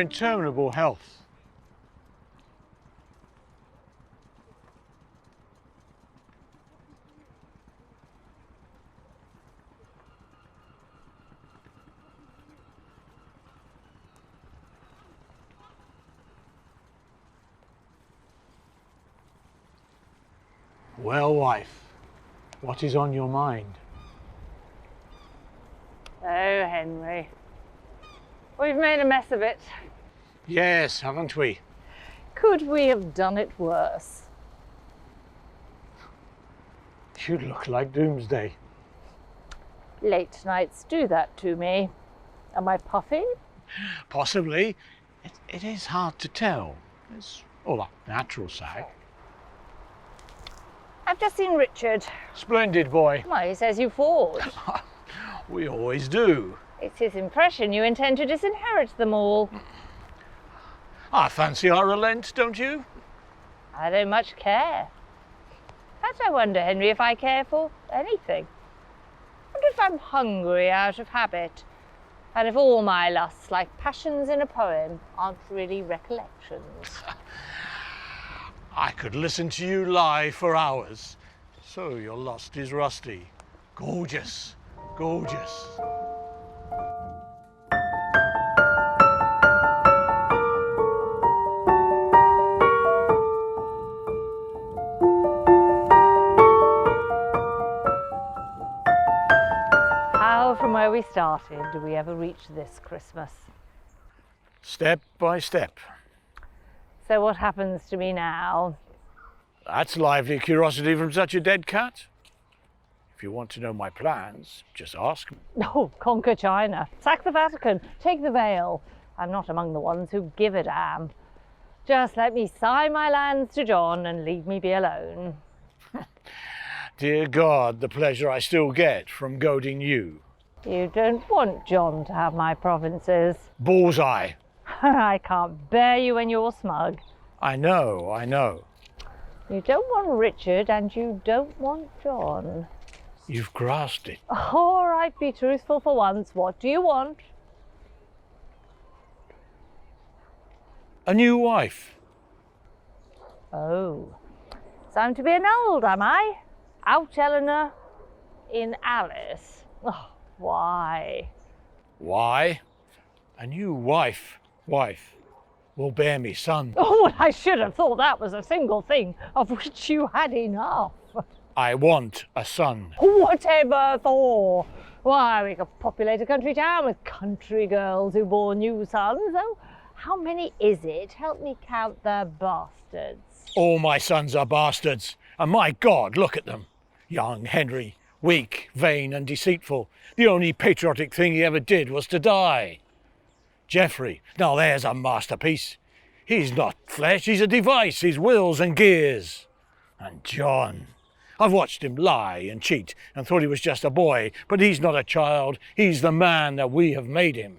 interminable health. Well, wife, what is on your mind? Oh, Henry. We've made a mess of it. Yes, haven't we? Could we have done it worse? You look like Doomsday. Late nights do that to me. Am I puffy? Possibly. It is hard to tell. It's all that natural side. I've just seen Richard. Splendid boy. Well, he says you fought. We always do. It's his impression you intend to disinherit them all. I fancy I relent, don't you? I don't much care. In fact, I wonder, Henry, if I care for anything. I wonder if I'm hungry out of habit, and if all my lusts, like passions in a poem, aren't really recollections. I could listen to you lie for hours. So your lust is rusty. Gorgeous, gorgeous. How, from where we started, do we ever reach this Christmas? Step by step. So what happens to me now? That's lively curiosity from such a dead cat. If you want to know my plans, just ask me. Oh, conquer China, sack the Vatican, take the veil. I'm not among the ones who give a damn. Just let me sign my lands to John and leave me be alone. Dear God, the pleasure I still get from goading you. You don't want John to have my provinces. Bullseye. I can't bear you when you're smug. I know, I know. You don't want Richard and you don't want John. You've grasped it. All right, be truthful for once. What do you want? A new wife. Oh, so I'm to be annulled, am I? Out, Eleanor, in Alice. Oh, why? Why? A new wife will bear me son. Oh, well, I should have thought that was a single thing of which you had enough. I want a son. Whatever for? Why, we could populate a country town with country girls who bore new sons. Oh, how many is it? Help me count the bastards. All my sons are bastards, and my God, look at them. Young Henry, weak, vain and deceitful. The only patriotic thing he ever did was to die. Geoffrey, now there's a masterpiece. He's not flesh, he's a device, he's wheels and gears. And John, I've watched him lie and cheat and thought he was just a boy, but he's not a child, he's the man that we have made him.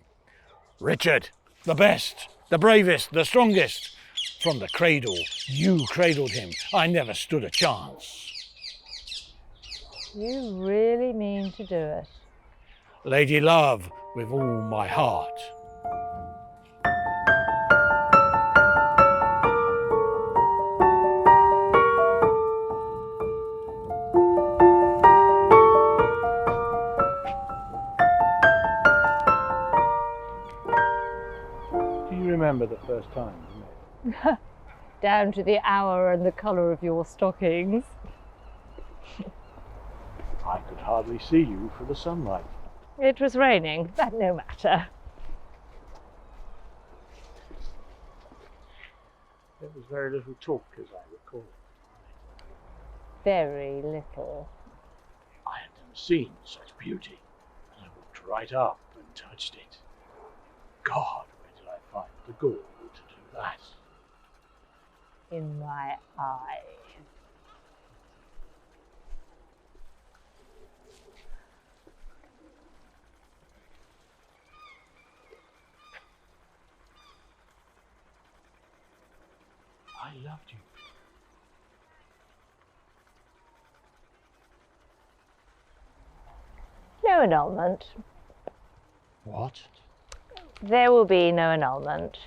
Richard, the best, the bravest, the strongest. From the cradle, you cradled him. I never stood a chance. You really mean to do it? Lady love, with all my heart. Do you remember the first time we met? Down to the hour and the colour of your stockings. I could hardly see you for the sunlight. It was raining, but no matter. There was very little talk, as I recall. Very little. I had never seen such beauty, and I walked right up and touched it. God, where did I find the gall to do that? In my eye. I loved you. No annulment. What? There will be no annulment.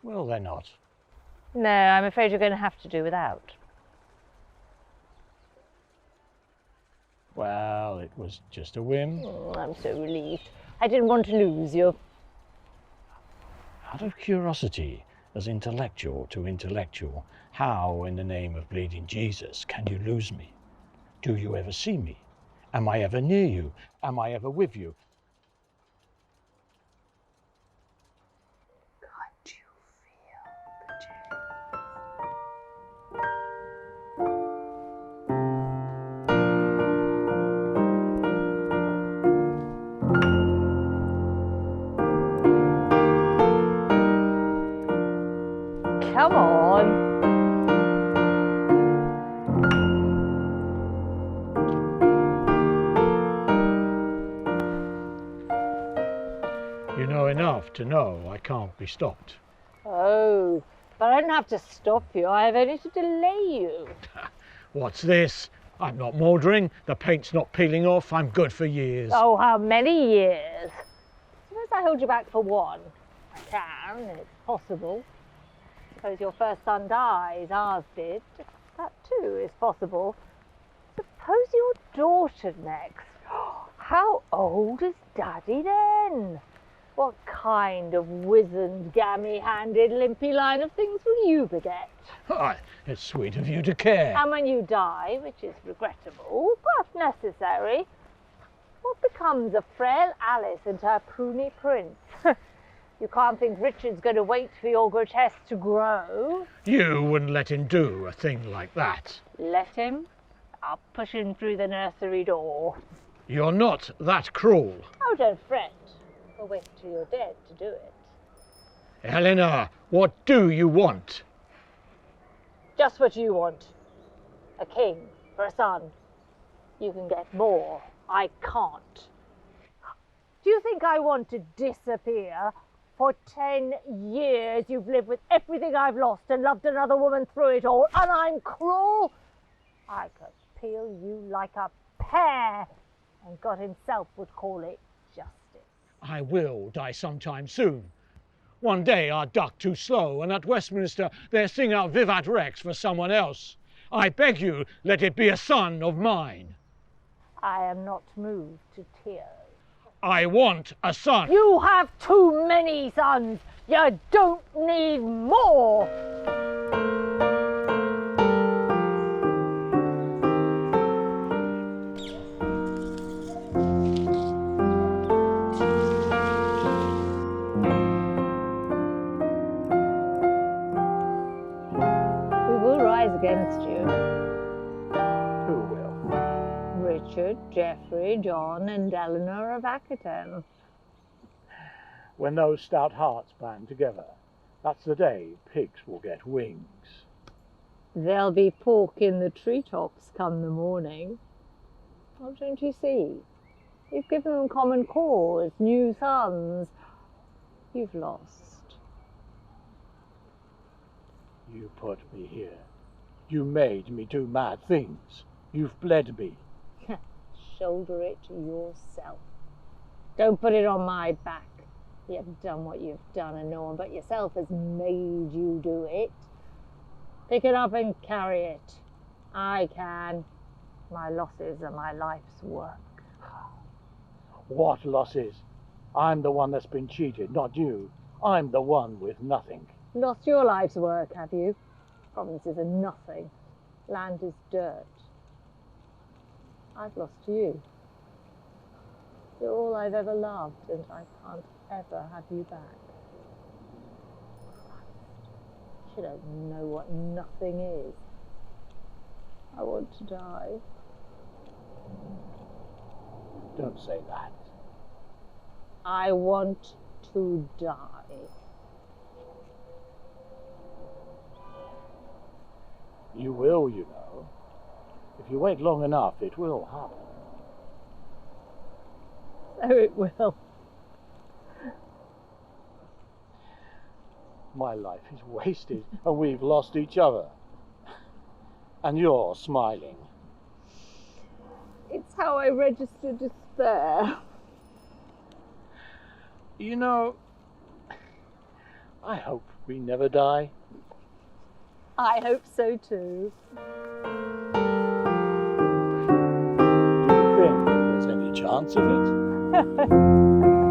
Well, they're not. No, I'm afraid you're going to have to do without. Well, it was just a whim. Oh, I'm so relieved. I didn't want to lose you. Out of curiosity, as intellectual to intellectual, how, in the name of bleeding Jesus, can you lose me? Do you ever see me? Am I ever near you? Am I ever with you? Can't you feel the change? Come on. You know enough to know I can't be stopped. Oh, but I don't have to stop you. I have only to delay you. What's this? I'm not mouldering, the paint's not peeling off, I'm good for years. Oh, how many years? Suppose I hold you back for one. I can, it's possible. Suppose your first son dies, ours did. That too is possible. Suppose your daughter next. How old is Daddy then? What kind of wizened, gammy-handed, limpy line of things will you beget? Why, it's sweet of you to care. And when you die, which is regrettable, but necessary, what becomes of frail Alice and her pruny prince? You can't think Richard's going to wait for your grotesque to grow. You wouldn't let him do a thing like that. Let him? I'll push him through the nursery door. You're not that cruel. Oh, don't fret. We'll wait till you're dead to do it. Eleanor, what do you want? Just what you want. A king for a son. You can get more. I can't. Do you think I want to disappear? For 10 years you've lived with everything I've lost and loved another woman through it all, and I'm cruel? I could peel you like a pear, and God himself would call it justice. I will die sometime soon. One day our duck too slow, and at Westminster they sing out Vivat Rex for someone else. I beg you, let it be a son of mine. I am not moved to tears. I want a son. You have too many sons. You don't need more. We will rise against you. Who will? Richard, Geoffrey, John, and Eleanor of Aquitaine. When those stout hearts band together, that's the day pigs will get wings. There'll be pork in the treetops come the morning. Oh, don't you see? You've given them common cause, new sons. You've lost. You put me here. You made me do mad things. You've bled me. Shoulder it yourself. Don't put it on my back. You've done what you've done, and no one but yourself has made you do it. Pick it up and carry it. I can. My losses are my life's work. What losses? I'm the one that's been cheated, not you. I'm the one with nothing. Lost your life's work, have you? Provinces are nothing. Land is dirt. I've lost you. You're all I've ever loved, and I can't ever have you back. You don't know what nothing is. I want to die. Don't say that. I want to die. You will, you know. If you wait long enough, it will happen. So it will. My life is wasted, and we've lost each other. And you're smiling. It's how I register despair. You know, I hope we never die. I hope so too. Do you think there's any chance of it?